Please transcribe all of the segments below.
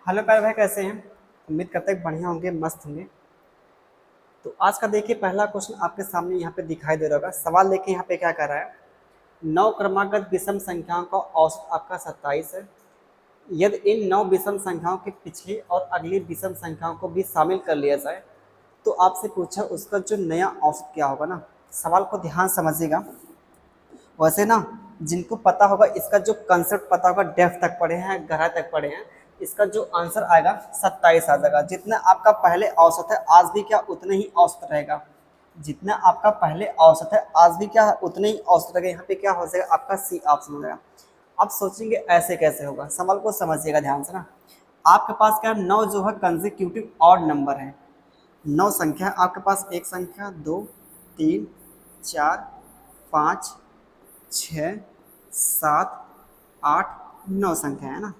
Hello प्यारे भाई, कैसे हैं? उम्मीद करते हैं कि बढ़िया होंगे, मस्त होंगे। तो आज का देखिए पहला क्वेश्चन आपके सामने यहाँ पे दिखाई दे रहा होगा। सवाल देखिए यहाँ पे क्या कर रहा है। नौ क्रमागत विषम संख्याओं का औसत आपका 27 है। यदि इन नौ विषम संख्याओं के पिछली और अगली विषम संख्याओं को भी शामिल कर लिया जाए तो आपसे पूछा उसका जो नया औसत क्या होगा ना। सवाल को ध्यान समझिएगा। वैसे ना, जिनको पता होगा इसका जो कंसेप्ट पता होगा, डेप्थ तक पढ़े हैं, गहराई तक पढ़े हैं, इसका जो आंसर आएगा 27 आ जाएगा। जितना आपका पहले औसत है आज भी क्या उतना ही औसत रहेगा। जितना आपका पहले औसत है आज भी क्या है उतना ही औसत रहेगा। यहाँ पे क्या हो जाएगा, आपका सी ऑप्शन हो जाएगा। आप सोचेंगे ऐसे कैसे होगा, सवाल को समझिएगा ध्यान से ना। आपके पास क्या है, नौ जो है कंसेक्यूटिव ऑड नंबर है। नौ संख्या है आपके पास, एक संख्या, दो, तीन, चार, पाँच, छ, सात, आठ, नौ संख्या है ना।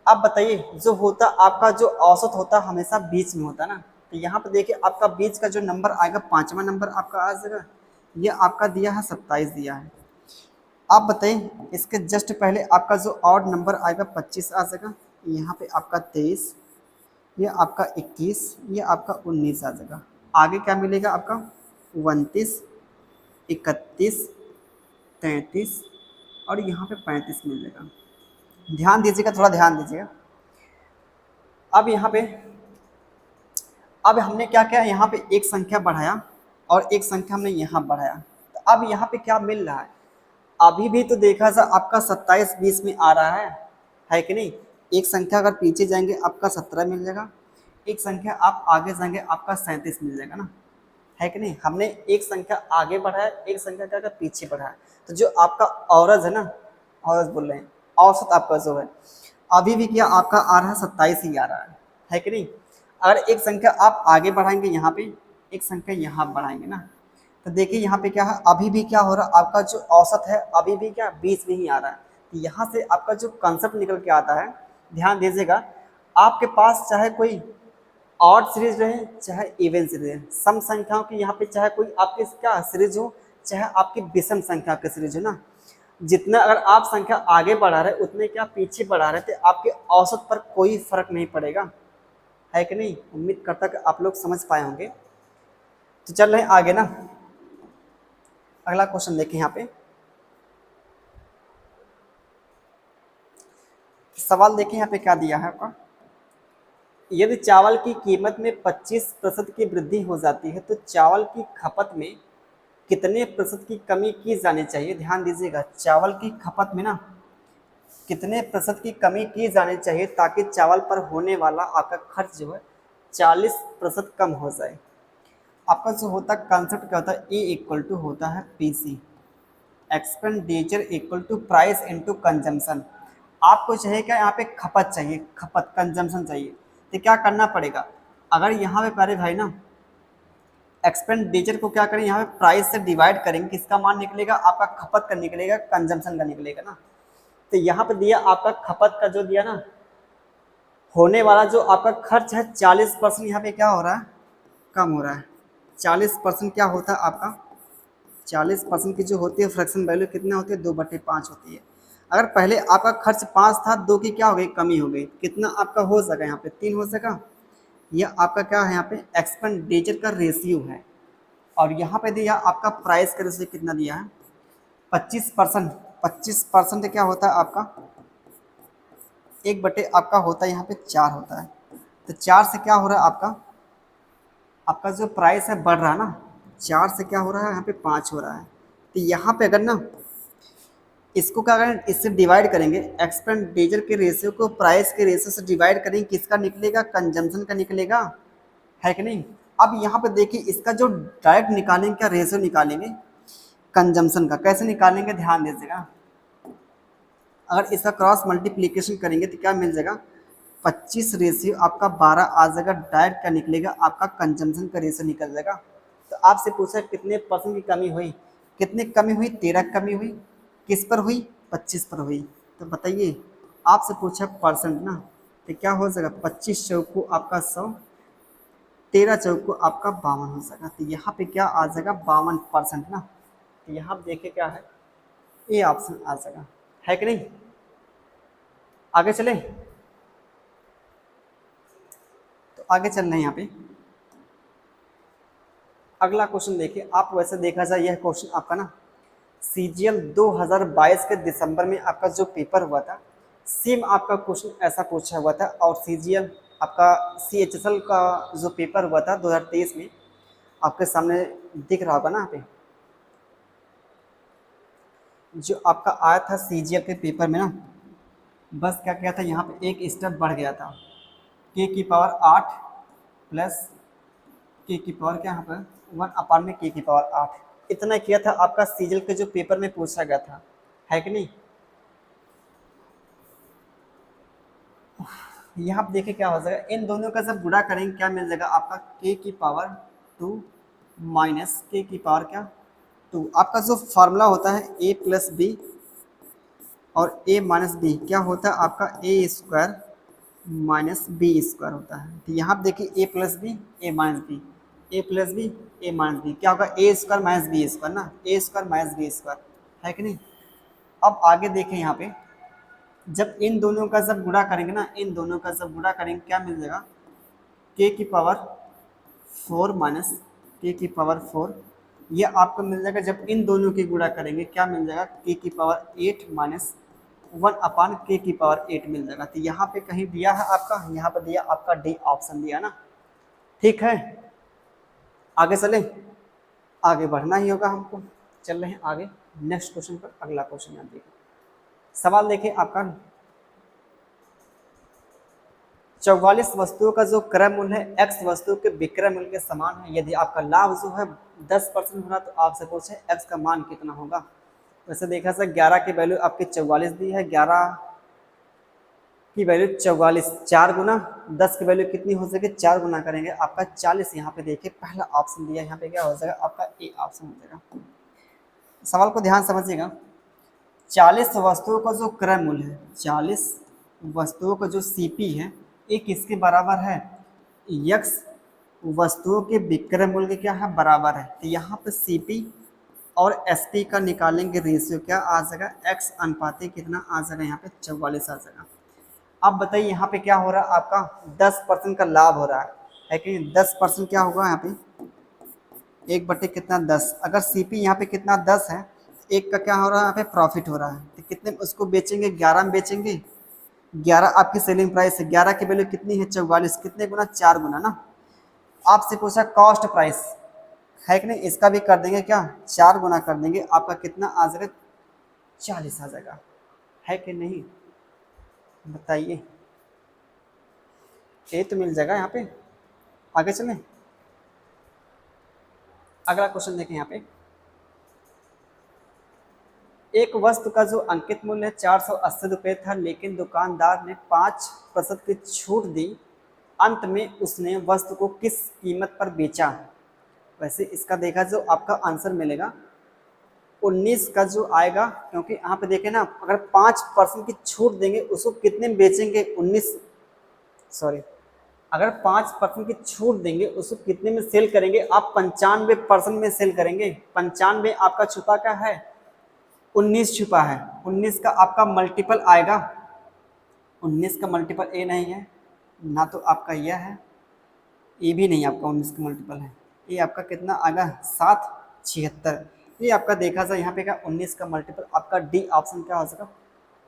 अब बताइए, जो होता आपका जो औसत होता हमेशा बीच में होता है ना। तो यहाँ पे देखिए आपका बीच का जो नंबर आएगा, पांचवा नंबर आपका आ जाएगा। ये आपका दिया है 27 दिया है। आप बताइए इसके जस्ट पहले आपका जो ऑड नंबर आएगा 25 आ जाएगा। यहाँ पे आपका 23, ये आपका 21, ये आपका 19 आ जाएगा। आगे क्या मिलेगा आपका 29, 31, 33 और यहाँ पे 35 मिल जाएगा। ध्यान दीजिएगा, थोड़ा ध्यान दीजिएगा। अब यहाँ पे अब हमने क्या किया, यहाँ पे एक संख्या बढ़ाया और एक संख्या हमने यहाँ बढ़ाया। तो अब यहाँ पे क्या मिल रहा है, अभी भी तो देखा जा आपका 27 20 में आ रहा है कि नहीं। एक संख्या अगर पीछे जाएंगे आपका 17 मिल जाएगा, एक संख्या आप आगे जाएंगे आपका 37 मिल जाएगा ना, है कि नहीं। हमने एक संख्या आगे बढ़ाया, एक संख्या क्या पीछे बढ़ाया। तो जो आपका औरज है ना, औरज बोल रहे हैं, औसत आपका जो है अभी भी क्या आपका आ रहा है 27 ही आ रहा है कि नहीं। अगर एक संख्या आप आगे बढ़ाएंगे यहाँ पे, एक संख्या यहाँ बढ़ाएंगे ना, तो देखिए यहाँ पे क्या है, अभी भी क्या हो रहा है, आपका जो औसत है अभी भी क्या बीच में ही आ रहा है। तो यहाँ से आपका जो कंसेप्ट निकल के आता है, ध्यान दीजिएगा। आपके पास चाहे कोई ऑड सीरीज रहे चाहे इवन सीरीज रहे, सम संख्याओं की यहाँ पे चाहे कोई आपकी क्या सीरीज हो, चाहे आपकी विषम संख्या की सीरीज हो ना, जितना अगर आप संख्या आगे बढ़ा रहे उतने क्या पीछे बढ़ा रहे थे, आपके औसत पर कोई फर्क नहीं पड़ेगा, है कि नहीं। उम्मीद करता कि आप लोग समझ पाए होंगे। तो चल रहे हैं आगे ना। अगला क्वेश्चन देखें यहाँ पे। सवाल देखें यहाँ पे क्या दिया है आपका। यदि चावल की कीमत में 25% की वृद्धि हो जाती है तो चावल की खपत में कितने प्रतिशत की कमी की जानी चाहिए। ध्यान दीजिएगा, चावल की खपत में ना कितने प्रतिशत की कमी की जानी चाहिए ताकि चावल पर होने वाला आपका खर्च जो है 40% कम हो जाए। आपका जो होता है कंसेप्ट क्या होता है, ए इक्वल टू होता है P C, expenditure equal to price into consumption. आपको चाहिए क्या, यहाँ पे खपत चाहिए, खपत कंजम्पशन चाहिए। तो क्या करना पड़ेगा, अगर यहाँ पे प्यारे भाई ना एक्सपेंडिचर को क्या करें, यहाँ पे प्राइस से डिवाइड करेंगे, किसका मान निकलेगा, आपका खपत का निकलेगा, कंजम्पशन का निकलेगा ना। तो यहाँ पे दिया आपका खपत का जो दिया ना, होने वाला जो आपका खर्च है 40% यहाँ पे क्या हो रहा है, कम हो रहा है। 40% क्या होता है आपका, 40% की जो होती है फ्रैक्शन वैल्यू कितना होती है, 2/5 होती है। अगर पहले आपका खर्च 5 था, 2 की क्या हो गई, कमी हो गई, कितना आपका हो सका, यहाँ पे 3 हो सका। यह आपका क्या है, यहाँ पे एक्सपेंडिचर का रेशियो है। और यहाँ पे दिया आपका प्राइस का रेशियो कितना दिया है, 25%। 25% क्या होता है आपका, 1/, आपका होता है यहाँ पे 4 होता है। तो 4 से क्या हो रहा है आपका, आपका जो प्राइस है बढ़ रहा है ना, 4 से क्या हो रहा है, यहाँ पे 5 हो रहा है। तो यहाँ पे अगर ना इसको क्या करें, इससे डिवाइड करेंगे, एक्सपेंडिचर के रेशियो को प्राइस के रेशियो से डिवाइड करेंगे, किसका निकलेगा, कंजम्पशन का निकलेगा, है कि नहीं। अब यहाँ पे देखिए इसका जो डायरेक्ट निकालेंगे, क्या रेशियो निकालेंगे कंजम्पशन का, कैसे निकालेंगे ध्यान दीजिएगा। अगर इसका क्रॉस मल्टीप्लीकेशन करेंगे तो क्या मिल जाएगा, 25 रेशियो आपका 12 आ जाएगा, डायरेक्ट का निकलेगा आपका कंजम्पशन का रेशियो निकल जाएगा। तो आपसे पूछा कितने परसेंट की कमी हुई, कितने कमी हुई, 13 कमी हुई, किस पर हुई, 25 पर हुई। तो बताइए, आपसे पूछा परसेंट ना, तो क्या हो जाएगा, 25 चौको आपका 100, 13 चौको आपका 52 हो जाएगा। तो यहाँ पे क्या आ जाएगा, 52% ना। तो यहाँ देखिए क्या है, ये ऑप्शन आ जाएगा, है कि नहीं। आगे चले। आगे चल रहे हैं यहाँ पे। अगला क्वेश्चन देखिए आप, वैसे देखा जाए यह क्वेश्चन आपका ना सीजीएल 2022 के दिसंबर में आपका जो पेपर हुआ था, सेम आपका क्वेश्चन ऐसा पूछा हुआ था। और सीजीएल आपका सीएचएसएल का जो पेपर हुआ था 2023 में, आपके सामने दिख रहा होगा ना यहाँ पे, जो आपका आया था सीजीएल के पेपर में ना, बस क्या किया था यहाँ पे एक स्टेप बढ़ गया था, के की पावर 8 प्लस के की पावर क्या यहाँ पर 1 में के की पावर 8, इतना किया था आपका सीजीएल के जो पेपर में पूछा गया था, है कि नहीं। यहाँ आप देखिए क्या हो जाएगा, इन दोनों का जब गुणा करेंगे क्या मिल जाएगा आपका के की पावर 2 माइनस के की पावर क्या 2। आपका जो फार्मूला होता है ए प्लस बी और ए माइनस बी क्या होता है आपका ए स्क्वायर माइनस बी स्क्वायर होता है। तो यहाँ आप देखिए ए प्लस बी ए माइनस बी, ए प्लस बी ए माइनस बी क्या होगा ए स्क्वायर माइनस बी स्क्वायर ना, ए स्क्वायर माइनस बी स्क्वायर, है कि नहीं। अब आगे देखें यहाँ पे, जब इन दोनों का जब गुणा करेंगे ना, इन दोनों का जब गुणा करेंगे क्या मिल जाएगा के की पावर 4 माइनस के की पावर 4, ये आपको मिल जाएगा। जब इन दोनों की गुणा करेंगे क्या मिल जाएगा के की पावर 8 माइनस 1 के की पावर 8 मिल जाएगा। तो यहाँ पे कहीं दिया है आपका, यहाँ पे दिया आपका डी ऑप्शन दिया ना, ठीक है। आगे चले, आगे बढ़ना ही होगा हमको, चल रहे हैं आगे नेक्स्ट क्वेश्चन पर। अगला क्वेश्चन यहाँ देखिए, सवाल देखिए आपका 44 वस्तुओं का जो क्रय मूल्य है एक्स वस्तु के विक्रय मूल्य के समान है, यदि आपका लाभ जो है 10% होना तो आपसे पूछे एक्स का मान कितना होगा। वैसे देखा सर 11 की वैल्यू आपकी 44 दी है, 11 की वैल्यू 44, 4 गुना 10 की वैल्यू कितनी हो सके 4 गुना करेंगे आपका 40। यहाँ पे देखिए पहला ऑप्शन दिया, यहाँ पे क्या हो जाएगा आपका ए ऑप्शन हो जाएगा। सवाल को ध्यान समझिएगा, 40 वस्तुओं का जो क्रय मूल्य है, 40 वस्तुओं का जो सीपी है एक किसके बराबर है, यक्स वस्तुओं के विक्रय मूल्य के क्या है बराबर है। तो यहाँ पे सीपी और एसपी का निकालेंगे रेशियो क्या आ जाएगा एक्स अनुपाती कितना आ जाएगा यहाँ पे 44 आ जाएगा। अब बताइए यहाँ पे क्या हो रहा है आपका 10% का लाभ हो रहा है कि 10% क्या होगा यहाँ पे 1 बटे कितना 10, अगर सीपी यहाँ पे कितना 10 है, एक का क्या हो रहा है यहाँ पे प्रॉफिट हो रहा है, तो कितने उसको बेचेंगे 11 में बेचेंगे, 11 आपकी सेलिंग प्राइस है, 11 की वैल्यू कितनी है 44, कितने गुना 4 गुना ना। आपसे पूछा कॉस्ट प्राइस है कि नहीं, इसका भी कर देंगे क्या 4 गुना कर देंगे, आपका कितना आ जाएगा 40 आ जाएगा, है कि नहीं बताइए। ये तो मिल जाएगा यहाँ पे। आगे चलें, अगला क्वेश्चन देखें यहाँ पे, एक वस्तु का जो अंकित मूल्य 480 रुपये था, लेकिन दुकानदार ने 5% की छूट दी, अंत में उसने वस्तु को किस कीमत पर बेचा। वैसे इसका देखा जो आपका आंसर मिलेगा 19 का जो आएगा, क्योंकि यहाँ पे देखें ना अगर 5% की छूट देंगे उसको कितने में बेचेंगे 19, सॉरी अगर 5% की छूट देंगे उसको कितने में सेल करेंगे आप 95% में सेल करेंगे। 95 आपका छुपा क्या है 19 छुपा है, 19 का आपका मल्टीपल आएगा, 19 का मल्टीपल ए नहीं है ना, तो आपका यह है, ए भी नहीं आपका 19 का मल्टीपल है, ये आपका कितना आएगा 776। ये आपका देखा जाए यहाँ पे क्या 19 का मल्टीपल आपका डी ऑप्शन क्या हो जाएगा,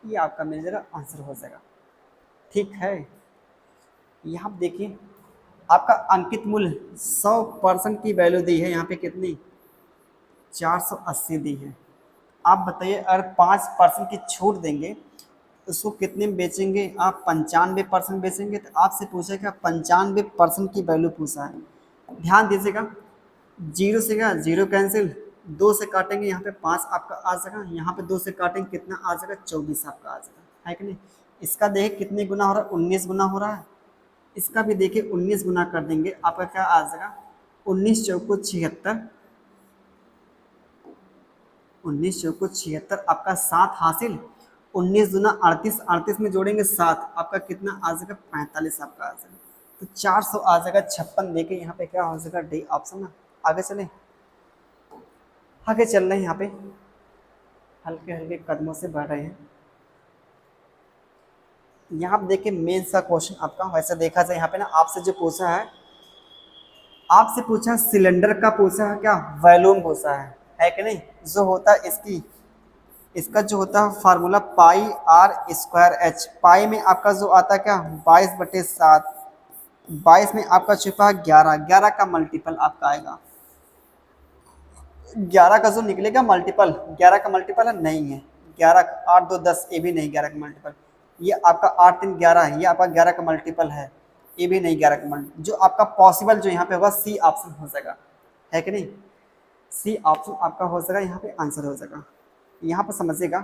ये आपका मिल जाएगा आंसर हो जाएगा, ठीक है। यहाँ देखिए आपका अंकित मूल्य 100% की वैल्यू दी है, यहाँ पे कितनी 480 दी है। आप बताइए अगर 5% की छूट देंगे उसको कितने में बेचेंगे आप 95% बेचेंगे। तो आपसे पूछेगा 95% की वैल्यू पूछा है, ध्यान दीजिएगा, जीरो से क्या जीरो कैंसिल, 2 से काटेंगे यहाँ पे 5 आपका आ जाएगा, यहाँ पे 2 से काटेंगे कितना आ जाएगा 24 आपका आ जाएगा, है कि नहीं। इसका देखिए कितने गुना हो रहा है 19 गुना हो रहा है, इसका भी देखिए 19 गुना कर देंगे आपका क्या आ जाएगा 19 चौको 76, 19 चौको 76 आपका 7 हासिल, 19 दुना 38, 38 में जोड़ेंगे 7 आपका कितना आ जाएगा 45 आपका आ जाएगा। तो 400 आ जाएगा 56 देके यहाँ पे क्या हो जाएगा डी ऑप्शन ना। आगे चले, आगे चल रहे हैं यहाँ पे हल्के हल्के कदमों से बढ़ रहे हैं। यहाँ पे देखिए मेंस का क्वेश्चन आपका वैसे देखा जाए यहाँ पे ना आपसे जो पूछा है, आपसे पूछा सिलेंडर का पूछा है क्या, वॉल्यूम पूछा है कि नहीं। जो होता है इसकी, इसका जो होता है formula pi R square H. Pi में आपका जो आता है क्या 22/7, 22 में आपका छुपा है 11, 11 का मल्टीपल आपका आएगा, 11 का जो निकलेगा मल्टीपल, 11 का मल्टीपल है नहीं है, 11 8 2 10 ये भी नहीं 11 का मल्टीपल, ये आपका 8 3 11 है, ये आपका 11 का मल्टीपल है, ये भी नहीं 11 का मल्टीपल। जो आपका पॉसिबल जो यहाँ पे होगा सी ऑप्शन हो जाएगा, है कि नहीं। सी ऑप्शन आपका हो जाएगा, यहाँ पे आंसर हो जाएगा। यहाँ पर समझिएगा,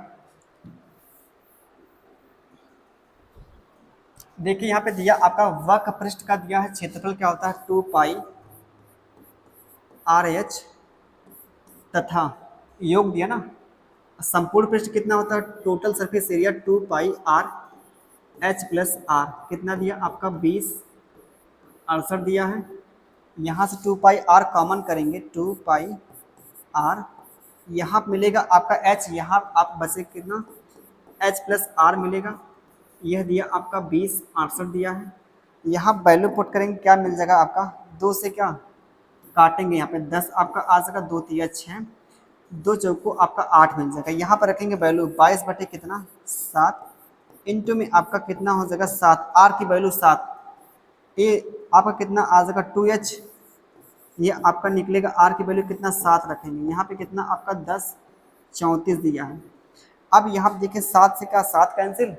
देखिए यहाँ पे दिया आपका वक्र पृष्ठ का दिया है क्षेत्रफल क्या होता है 2πr/h तथा योग दिया ना, संपूर्ण पृष्ठ कितना होता है टोटल सरफेस एरिया 2πr/h+r कितना दिया आपका 20 68 दिया है। यहाँ से 2πr कॉमन करेंगे 2πr, यहाँ मिलेगा आपका h, यहाँ आप बचे कितना h+r मिलेगा, यह दिया आपका 20 68 दिया है। यहाँ वैल्यू पुट करेंगे क्या मिल जाएगा आपका, 2 से क्या काटेंगे यहाँ पे 10 आपका आ जाएगा, 2 3 6, 2 चौको आपका 8 मिल जाएगा। यहाँ पर रखेंगे वैल्यू 22 बटे कितना 7, इंटू में आपका कितना हो जाएगा 7, आर की वैल्यू 7, ये आपका कितना आ जाएगा 2h, ये आपका निकलेगा आर की वैल्यू कितना 7 रखेंगे, यहाँ पे कितना आपका 10 34 दिया है। अब यहाँ पे देखिए 7 से क्या 7 कैंसिल,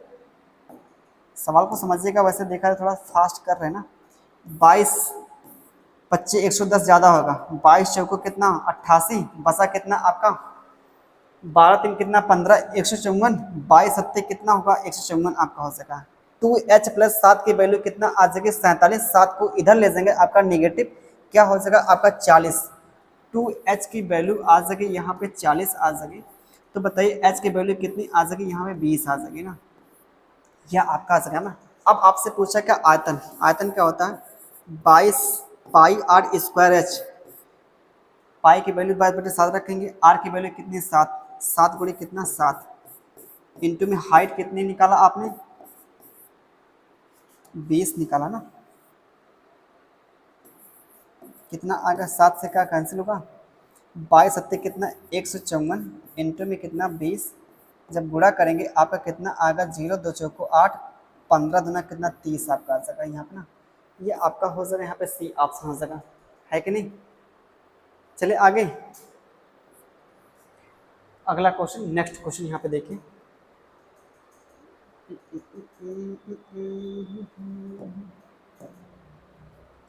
सवाल को समझिएगा, वैसे देखा है थोड़ा फास्ट कर रहे हैं ना। 22 25 110 ज़्यादा होगा, 22 चौको कितना 88, बसा कितना आपका 12 3 कितना 15 154, 22 सत्ते कितना होगा 154 आपका हो सका। 2h+7 की वैल्यू कितना आ जाएगी 47, 7 को इधर ले जाएंगे आपका निगेटिव क्या हो जाएगा आपका 40, 2h की वैल्यू आ जाएगी यहाँ पे 40 आ जाएगी। तो बताइए h की वैल्यू कितनी आ जाएगी, यहाँ पे 20 आ जाएगी ना, यह आपका आ जाएगा ना। अब आपसे पूछा क्या आयतन, आयतन क्या होता है 22πr²h, पाई की वैल्यू 22/7 रखेंगे, आर की वैल्यू कितनी 7, 7 गुणे कितना 7, इंटू में हाइट कितनी निकाला आपने 20 निकाला ना, कितना आएगा 7 से क्या कैंसिल होगा, 22 सत्ते कितना 154, इंटू में कितना 20, जब गुणा करेंगे आपका कितना आएगा 0 2 चौको 8, 15 दूना कितना 30 आपका आ जाएगा यहाँ पे ना, ये आपका हो जाएगा यहाँ पे सी ऑप्शन हो जाएगा, है कि नहीं। चलिए आगे अगला क्वेश्चन, नेक्स्ट क्वेश्चन यहाँ पे देखिए,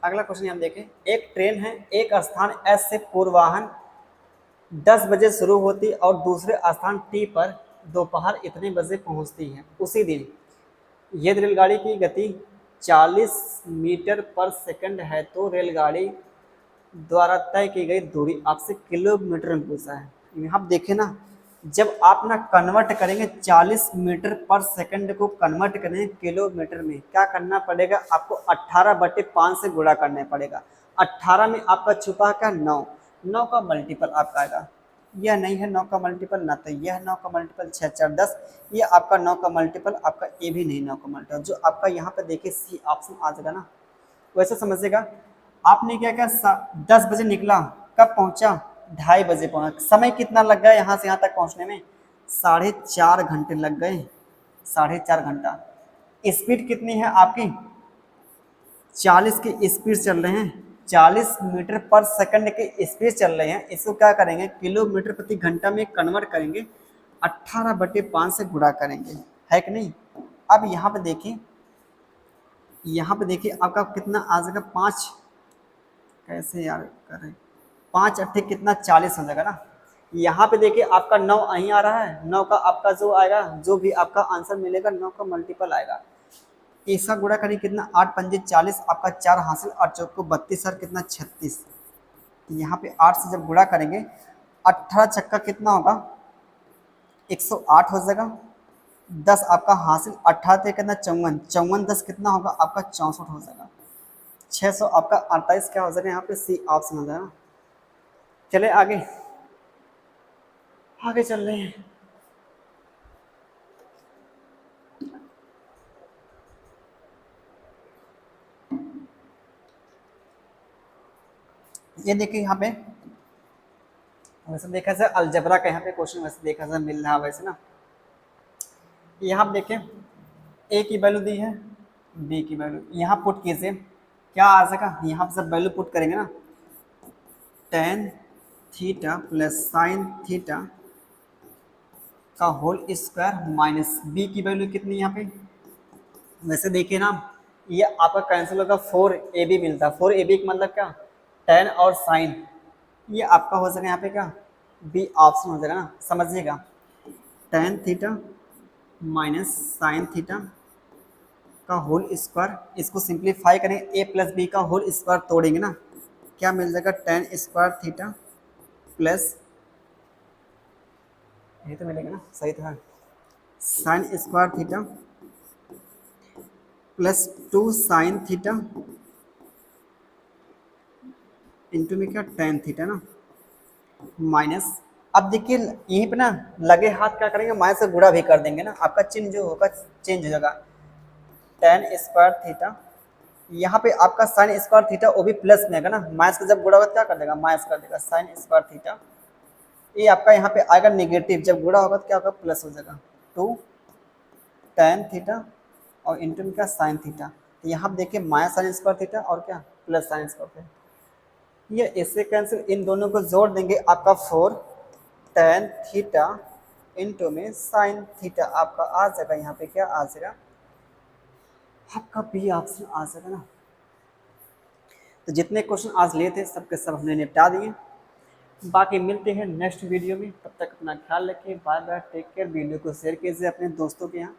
अगला क्वेश्चन यहाँ देखें, एक ट्रेन है, एक स्थान एस से पूर्वाहन 10 बजे शुरू होती और दूसरे स्थान टी पर दोपहर इतने बजे पहुंचती है उसी दिन। यदि रेलगाड़ी की गति 40 मीटर पर सेकंड है तो रेलगाड़ी द्वारा तय की गई दूरी आपसे किलोमीटर में पूछा है। यहाँ आप देखें ना, जब आप ना कन्वर्ट करेंगे 40 मीटर पर सेकंड को कन्वर्ट करेंगे किलोमीटर में, क्या करना पड़ेगा आपको 18/5 से गुणा करना पड़ेगा। 18 में आपका छुपा क्या 9, 9 का मल्टीपल आपका आएगा, यह नहीं है 9 का मल्टीपल ना, तो यह 9 का मल्टीपल 6 4 10, ये आपका 9 का मल्टीपल आपका ये भी नहीं 9 का मल्टीपल, जो आपका यहाँ पे देखिए सी ऑप्शन आ जाएगा ना। वैसे समझिएगा, आपने क्या क्या 10 बजे निकला, कब पहुंचा 2:30 बजे पहुंचा, समय कितना लग गया यहाँ से यहाँ तक पहुंचने में 4.5 घंटे लग गए, 4.5 घंटा। स्पीड कितनी है आपकी 40 की स्पीड चल रहे हैं, 40 मीटर पर सेकंड के स्पीड चल रहे हैं, इसको क्या करेंगे किलोमीटर प्रति घंटा में कन्वर्ट करेंगे, 18/5 से गुणा करेंगे, है कि नहीं। अब यहाँ पे देखिए, यहाँ पे देखिए आपका कितना आ जाएगा 5, कैसे यार करें 5 अट्ठे कितना 40 हो जाएगा ना। यहाँ पे देखिए आपका 9 અહીં आ रहा है, 9 का आपका जो आएगा जो भी आपका आंसर मिलेगा 9 का मल्टीपल आएगा, इसका गुणा करें कितना 8 पंजे 40 आपका 4 हासिल 8 चौक को 32 और कितना 36, यहाँ पे 8 से जब गुणा करेंगे 18 छक्का कितना होगा 108 हो जाएगा, 10 आपका हासिल 18 कितना 54, 54 10 कितना होगा आपका 64 हो जाएगा, 600 आपका 28 क्या हो जाएगा यहाँ पे सी ऑप्शन हो जाएगा। चले आगे, आगे चल रहे हैं। ये देखिए यहाँ पे वैसे देखा जाए अलजबरा का यहाँ पे क्वेश्चन वैसे देखा जाए मिल रहा है वैसे ना। यहाँ आप देखें ए की वैल्यू दी है, बी की वैल्यू यहाँ पुट कीजिए, क्या आ जाएगा, यहाँ सब वैल्यू पुट करेंगे ना, tan theta plus sine theta का होल स्क्वायर माइनस बी की वैल्यू कितनी यहाँ पे, वैसे देखिए ना ये आपका कैंसिल होगा, 4ab मिलता है, 4ab का मतलब क्या, टेन और साइन, ये आपका हो सके यहाँ पे क्या बी ऑप्शन हो जाएगा ना, समझिएगा tan theta minus sine theta का होल स्क्वायर, इसको सिंप्लीफाई करें ए प्लस बी का होल स्क्वायर तोड़ेंगे ना, क्या मिल जाएगा, टेन स्क्वायर थीटा प्लस, ये तो मिलेगा ना, सही था, sine square theta plus 2 sine theta into में क्या टेन थीटा ना, माइनस, अब देखिए यहीं पे ना लगे हाथ क्या करेंगे, माइनस से गुणा भी कर देंगे ना, आपका चिन्ह जो होगा चेंज हो जाएगा, टेन स्क्वायर थीटा, यहाँ पे आपका साइन स्क्वायर थीटा वो भी प्लस में आएगा ना, माइनस का जब गुणा होगा क्या कर देगा, माइनस कर देगा, साइन स्क्वायर थीटा, ये आपका यहाँ पे आएगा नेगेटिव, जब गुणा होगा तो क्या होगा, प्लस हो जाएगा, 2 टेन थीटा और इंटू में क्या साइन थीटा, तो यहाँ देखिए माइनस साइन स्क्वायर थीटा और क्या प्लस साइन स्क्वायर थीटा, ये इससे कैंसिल, इन दोनों को जोड़ देंगे, आपका 4 टेन थीटा इंटू में साइन थीटा आपका आ जाएगा, यहाँ पे क्या आ जाएगा, आपका बी ऑप्शन आ जाएगा ना। तो जितने क्वेश्चन आज लिए थे सबके सब हमने निपटा दिए, बाकी मिलते हैं नेक्स्ट वीडियो में, तब तक अपना ख्याल रखिए, bye bye, take care, video को शेयर कीजिए अपने दोस्तों के यहाँ।